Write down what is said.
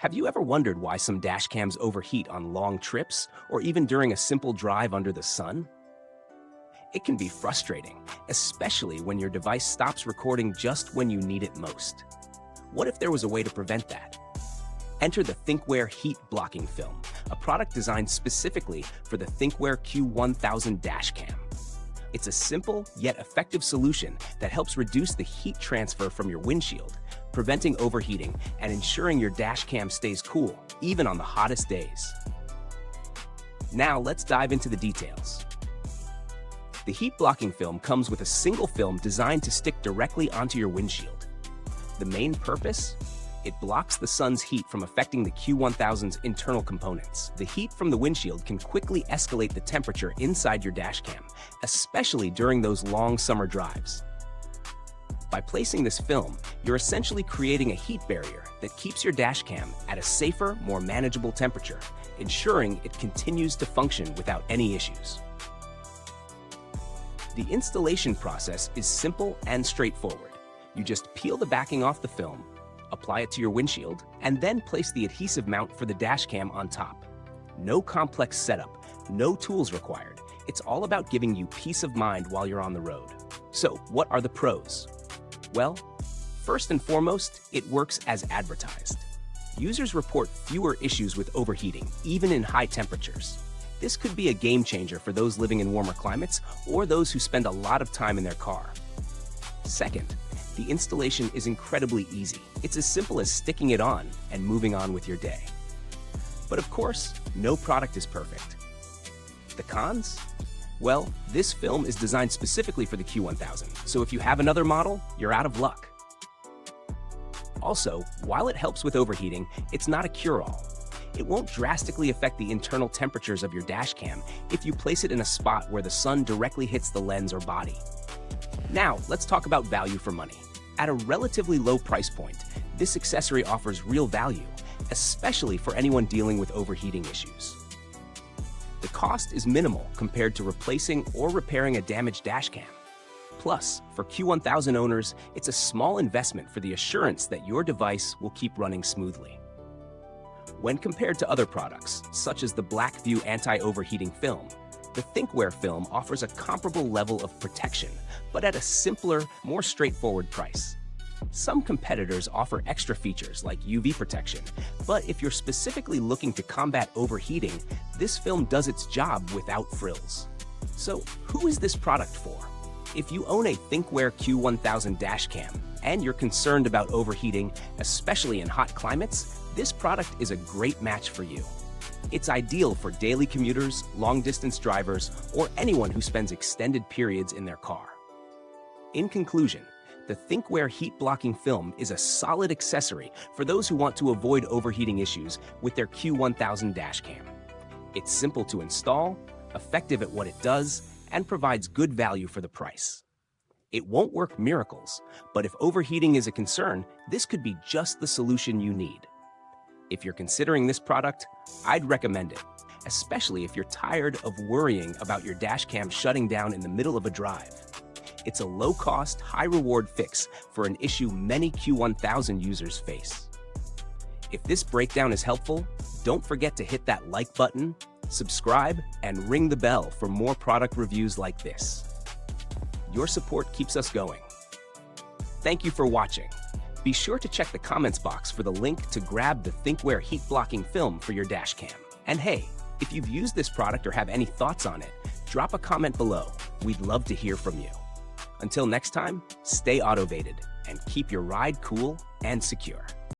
Have you ever wondered why some dash cams overheat on long trips or even during a simple drive under the sun? It can be frustrating, especially when your device stops recording just when you need it most. What if there was a way to prevent that? Enter the THINKWARE Heat Blocking Film, a product designed specifically for the THINKWARE Q1000 Dash Cam. It's a simple yet effective solution that helps reduce the heat transfer from your windshield, preventing overheating and ensuring your dash cam stays cool, even on the hottest days. Now let's dive into the details. The heat blocking film comes with a single film designed to stick directly onto your windshield. The main purpose? It blocks the sun's heat from affecting the Q1000's internal components. The heat from the windshield can quickly escalate the temperature inside your dash cam, especially during those long summer drives. By placing this film, you're essentially creating a heat barrier that keeps your dash cam at a safer, more manageable temperature, ensuring it continues to function without any issues. The installation process is simple and straightforward. You just peel the backing off the film, apply it to your windshield, and then place the adhesive mount for the dash cam on top. No complex setup, no tools required. It's all about giving you peace of mind while you're on the road. So, what are the pros? Well, first and foremost, it works as advertised. Users report fewer issues with overheating, even in high temperatures. This could be a game changer for those living in warmer climates or those who spend a lot of time in their car. Second, the installation is incredibly easy. It's as simple as sticking it on and moving on with your day. But of course, no product is perfect. The cons? Well, this film is designed specifically for the Q1000, so if you have another model, you're out of luck. Also, while it helps with overheating, it's not a cure-all. It won't drastically affect the internal temperatures of your dash cam if you place it in a spot where the sun directly hits the lens or body. Now, let's talk about value for money. At a relatively low price point, this accessory offers real value, especially for anyone dealing with overheating issues. The cost is minimal compared to replacing or repairing a damaged dash cam. Plus, for Q1000 owners, it's a small investment for the assurance that your device will keep running smoothly. When compared to other products, such as the Blackview anti-overheating film, the THINKWARE film offers a comparable level of protection, but at a simpler, more straightforward price. Some competitors offer extra features like UV protection, but if you're specifically looking to combat overheating, this film does its job without frills. So, who is this product for? If you own a THINKWARE Q1000 Dash Cam and you're concerned about overheating, especially in hot climates, this product is a great match for you. It's ideal for daily commuters, long-distance drivers, or anyone who spends extended periods in their car. In conclusion, the THINKWARE Heat Blocking Film is a solid accessory for those who want to avoid overheating issues with their Q1000 Dash Cam. It's simple to install, effective at what it does, and provides good value for the price. It won't work miracles, but if overheating is a concern, this could be just the solution you need. If you're considering this product, I'd recommend it, especially if you're tired of worrying about your dash cam shutting down in the middle of a drive. It's a low-cost, high-reward fix for an issue many Q1000 users face. If this breakdown is helpful, don't forget to hit that like button, subscribe, and ring the bell for more product reviews like this. Your support keeps us going. Thank you for watching. Be sure to check the comments box for the link to grab the THINKWARE Heat Blocking Film for your dash cam. And hey, if you've used this product or have any thoughts on it, drop a comment below. We'd love to hear from you. Until next time, stay autovated and keep your ride cool and secure.